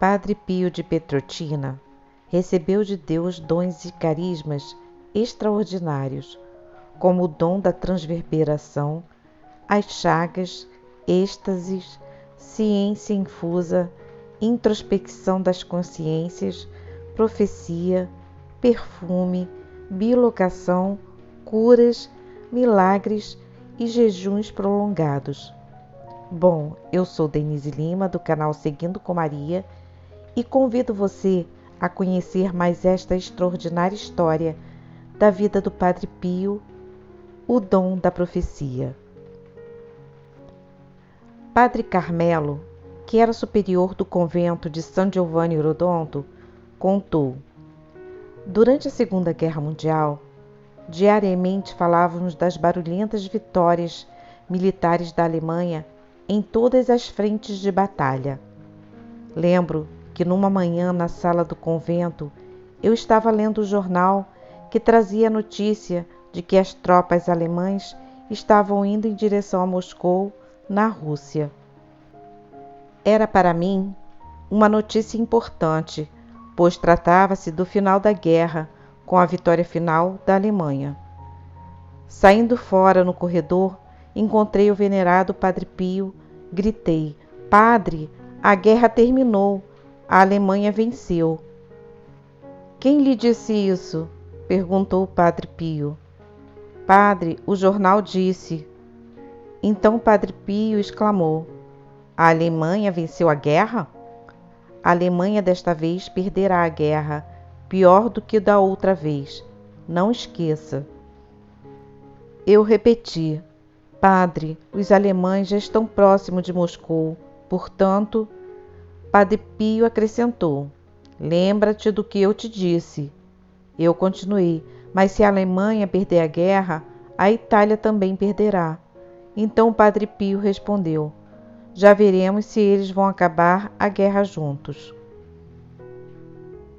Padre Pio de Petrotina recebeu de Deus dons e carismas extraordinários, como o dom da transverberação, as chagas, êxtases, ciência infusa, introspecção das consciências, profecia, perfume, bilocação, curas, milagres e jejuns prolongados. Bom, eu sou Denise Lima, do canal Seguindo com Maria, e convido você a conhecer mais esta extraordinária história da vida do Padre Pio, o dom da profecia. Padre Carmelo, que era superior do convento de San Giovanni Rotondo, contou: durante a Segunda Guerra Mundial, diariamente falávamos das barulhentas vitórias militares da Alemanha em todas as frentes de batalha. Lembro que numa manhã na sala do convento eu estava lendo o jornal que trazia a notícia de que as tropas alemãs estavam indo em direção a Moscou, na Rússia. Era para mim uma notícia importante, pois tratava-se do final da guerra, com a vitória final da Alemanha. Saindo fora no corredor, encontrei o venerado Padre Pio. Gritei: Padre, a guerra terminou, a Alemanha venceu. Quem lhe disse isso? Perguntou o Padre Pio. Padre, o jornal disse. Então o Padre Pio exclamou: a Alemanha venceu a guerra? A Alemanha desta vez perderá a guerra, pior do que da outra vez. Não esqueça. Eu repeti: Padre, os alemães já estão próximos de Moscou, portanto... Padre Pio acrescentou: lembra-te do que eu te disse. Eu continuei: mas se a Alemanha perder a guerra, a Itália também perderá. Então o Padre Pio respondeu: já veremos se eles vão acabar a guerra juntos.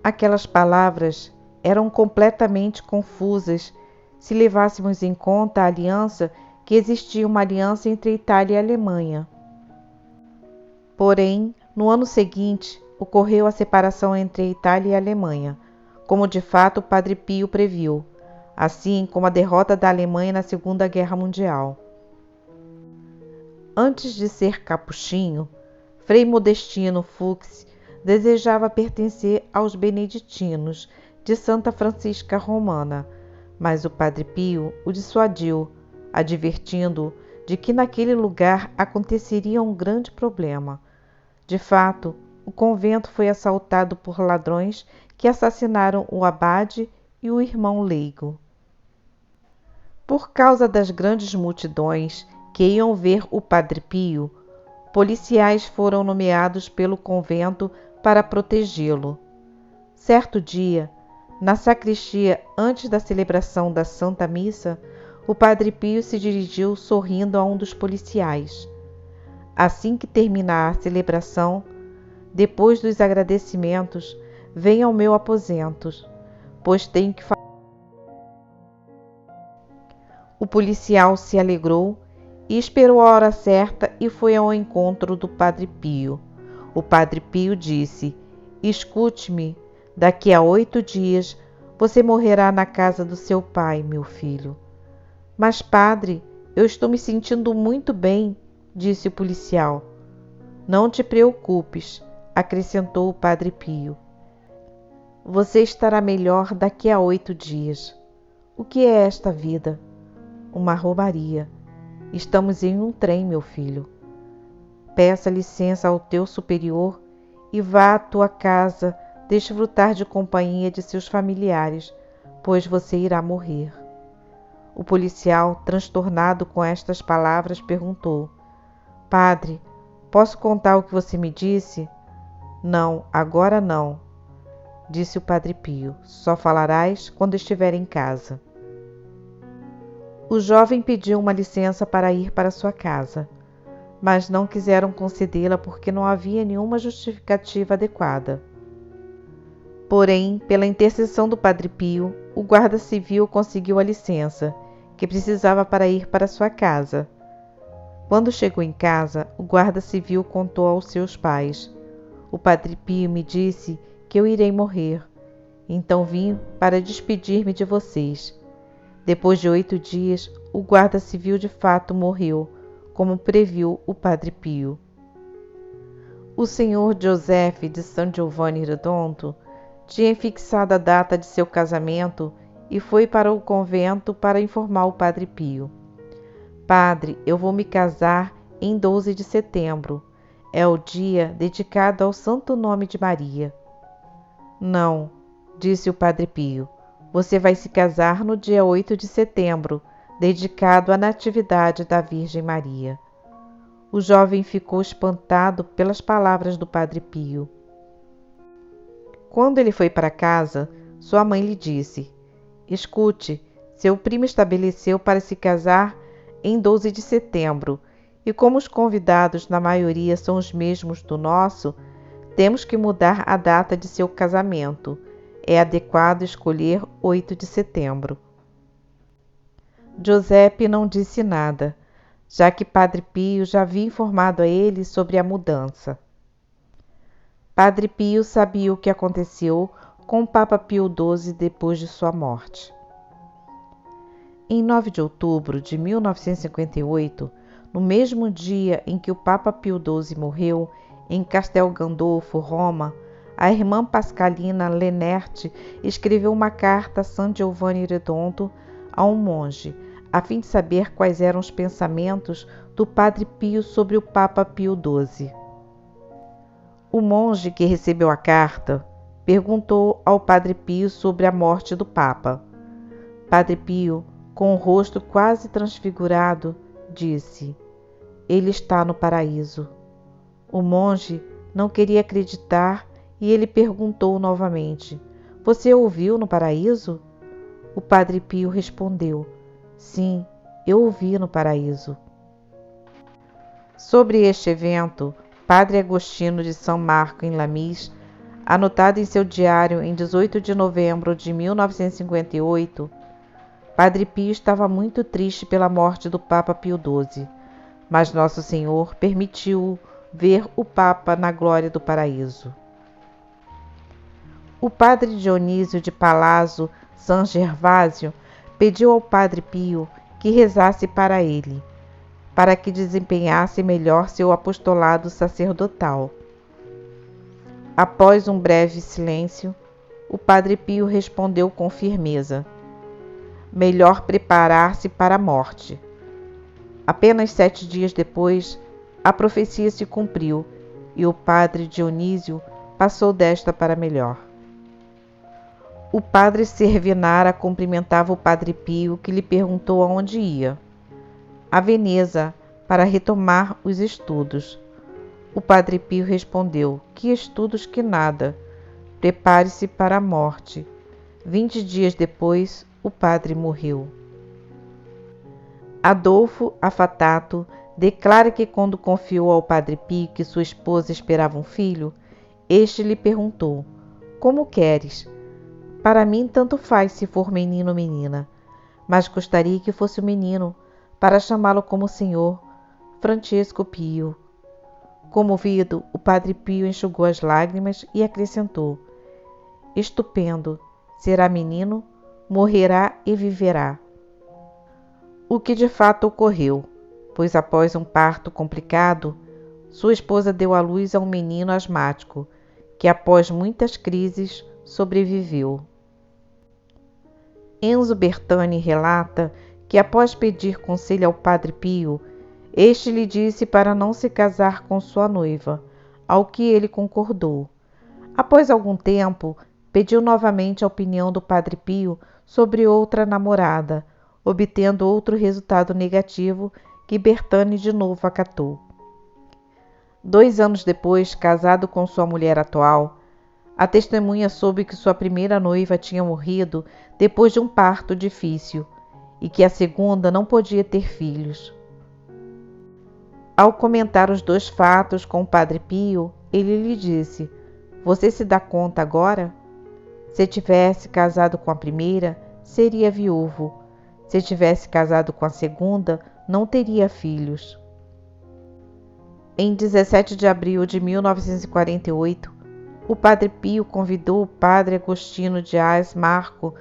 Aquelas palavras eram completamente confusas se levássemos em conta a aliança que existia uma aliança entre Itália e Alemanha. Porém, no ano seguinte, ocorreu a separação entre a Itália e a Alemanha, como de fato o Padre Pio previu, assim como a derrota da Alemanha na Segunda Guerra Mundial. Antes de ser capuchinho, Frei Modestino Fux desejava pertencer aos beneditinos de Santa Francisca Romana, mas o Padre Pio o dissuadiu, advertindo-o de que naquele lugar aconteceria um grande problema. De fato, o convento foi assaltado por ladrões que assassinaram o abade e o irmão leigo. Por causa das grandes multidões que iam ver o Padre Pio, policiais foram nomeados pelo convento para protegê-lo. Certo dia, na sacristia, antes da celebração da Santa Missa, o Padre Pio se dirigiu sorrindo a um dos policiais. Assim que terminar a celebração, depois dos agradecimentos, venha ao meu aposento, pois tenho que falar. O policial se alegrou e esperou a hora certa e foi ao encontro do Padre Pio. O Padre Pio disse: escute-me, daqui a 8 dias você morrerá na casa do seu pai, meu filho. Mas, padre, eu estou me sentindo muito bem, disse o policial. Não te preocupes, acrescentou o Padre Pio. Você estará melhor daqui a 8 dias. O que é esta vida? Uma romaria. Estamos em um trem, meu filho. Peça licença ao teu superior e vá à tua casa desfrutar de companhia de seus familiares, pois você irá morrer. O policial, transtornado com estas palavras, perguntou: Padre, posso contar o que você me disse? Não, agora não, disse o Padre Pio. Só falarás quando estiver em casa. O jovem pediu uma licença para ir para sua casa, mas não quiseram concedê-la porque não havia nenhuma justificativa adequada. Porém, pela intercessão do Padre Pio, o guarda civil conseguiu a licença, que precisava para ir para sua casa. Quando chegou em casa, o guarda civil contou aos seus pais. o Padre Pio me disse que eu irei morrer. Então vim para despedir-me de vocês. Depois de 8 dias, o guarda civil de fato morreu, como previu o Padre Pio. O senhor Joseph de San Giovanni Redondo tinha fixado a data de seu casamento e foi para o convento para informar o Padre Pio. Padre, eu vou me casar em 12 de setembro. É o dia dedicado ao Santo Nome de Maria. Não, disse o Padre Pio. Você vai se casar no dia 8 de setembro, dedicado à Natividade da Virgem Maria. O jovem ficou espantado pelas palavras do Padre Pio. Quando ele foi para casa, sua mãe lhe disse: Escute, seu primo estabeleceu para se casar em 12 de setembro, e como os convidados na maioria são os mesmos do nosso, temos que mudar a data de seu casamento. É adequado escolher 8 de setembro. Giuseppe não disse nada, já que Padre Pio já havia informado a ele sobre a mudança. Padre Pio sabia o que aconteceu com o Papa Pio XII depois de sua morte. Em 9 de outubro de 1958, no mesmo dia em que o Papa Pio XII morreu, em Castel Gandolfo, Roma, a irmã Pascalina Lenert escreveu uma carta a San Giovanni Redondo a um monge, a fim de saber quais eram os pensamentos do Padre Pio sobre o Papa Pio XII. O monge que recebeu a carta perguntou ao Padre Pio sobre a morte do Papa. Padre Pio, com o rosto quase transfigurado, disse: Ele está no paraíso. O monge não queria acreditar e ele perguntou novamente: Você ouviu no paraíso? O Padre Pio respondeu: Sim, eu ouvi no paraíso. Sobre este evento, Padre Agostinho de São Marco em Lamis, anotado em seu diário em 18 de novembro de 1958, Padre Pio estava muito triste pela morte do Papa Pio XII, mas Nosso Senhor permitiu ver o Papa na glória do paraíso. O Padre Dionísio de Palazzo San Gervásio pediu ao Padre Pio que rezasse para ele, para que desempenhasse melhor seu apostolado sacerdotal. Após um breve silêncio, o Padre Pio respondeu com firmeza: Melhor preparar-se para a morte. Apenas 7 dias depois, a profecia se cumpriu e o Padre Dionísio passou desta para melhor. O Padre Servinara cumprimentava o Padre Pio, que lhe perguntou aonde ia. A Veneza, para retomar os estudos. O Padre Pio respondeu: Que estudos que nada. Prepare-se para a morte. 20 dias depois, o padre morreu. Adolfo Afatato declara que quando confiou ao Padre Pio que sua esposa esperava um filho, este lhe perguntou: Como queres? Para mim tanto faz se for menino ou menina, mas gostaria que fosse um menino, para chamá-lo como senhor, Francesco Pio. Comovido, o Padre Pio enxugou as lágrimas e acrescentou: Estupendo, será menino, morrerá e viverá. O que de fato ocorreu, pois após um parto complicado, sua esposa deu à luz a um menino asmático, que após muitas crises sobreviveu. Enzo Bertani relata que após pedir conselho ao Padre Pio, este lhe disse para não se casar com sua noiva, ao que ele concordou. Após algum tempo, pediu novamente a opinião do Padre Pio sobre outra namorada, obtendo outro resultado negativo que Bertani de novo acatou. 2 anos depois, casado com sua mulher atual, a testemunha soube que sua primeira noiva tinha morrido depois de um parto difícil e que a segunda não podia ter filhos. Ao comentar os 2 fatos com o Padre Pio, ele lhe disse: Você se dá conta agora? Se tivesse casado com a primeira, seria viúvo. Se tivesse casado com a segunda, não teria filhos. Em 17 de abril de 1948, o Padre Pio convidou o Padre Agostinho de Ás Marco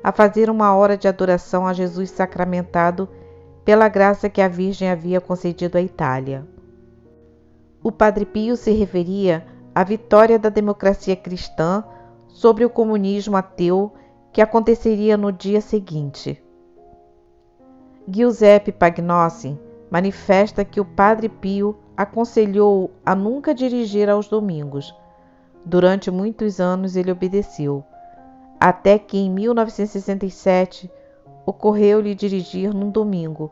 a fazer uma hora de adoração a Jesus sacramentado pela graça que a Virgem havia concedido à Itália. O Padre Pio se referia à vitória da democracia cristã sobre o comunismo ateu que aconteceria no dia seguinte. Giuseppe Pagnossi manifesta que o Padre Pio aconselhou-o a nunca dirigir aos domingos. Durante muitos anos ele obedeceu, até que em 1967 ocorreu-lhe dirigir num domingo,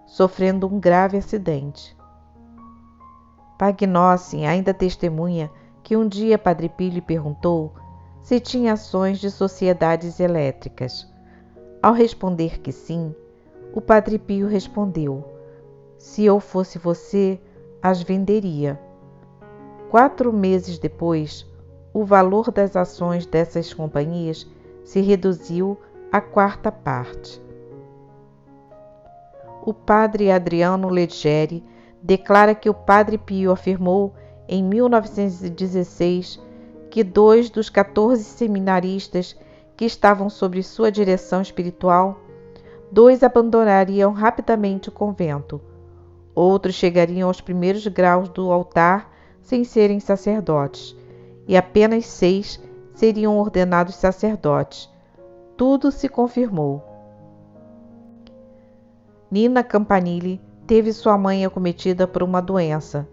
sofrendo um grave acidente. Pagnossi ainda testemunha que um dia Padre Pio lhe perguntou se tinha ações de sociedades elétricas. Ao responder que sim, o Padre Pio respondeu: "Se eu fosse você, as venderia." 4 meses depois, o valor das ações dessas companhias se reduziu à 1/4 parte. O Padre Adriano Leggeri declara que o Padre Pio afirmou em 1916 que 2 dos 14 seminaristas que estavam sob sua direção espiritual, 2 abandonariam rapidamente o convento, outros chegariam aos primeiros graus do altar sem serem sacerdotes, e apenas 6 seriam ordenados sacerdotes. Tudo se confirmou. Nina Campanile teve sua mãe acometida por uma doença.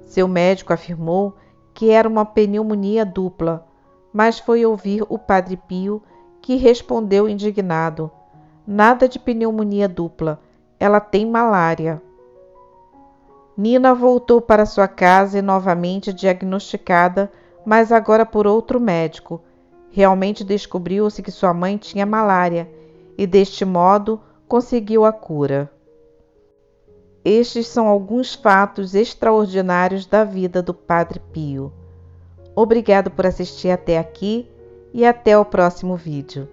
Seu médico afirmou que era uma pneumonia dupla, mas foi ouvir o Padre Pio, que respondeu indignado: "Nada de pneumonia dupla, ela tem malária." Nina voltou para sua casa e novamente diagnosticada, mas agora por outro médico. Realmente descobriu-se que sua mãe tinha malária e, deste modo, conseguiu a cura. Estes são alguns fatos extraordinários da vida do Padre Pio. Obrigado por assistir até aqui e até o próximo vídeo.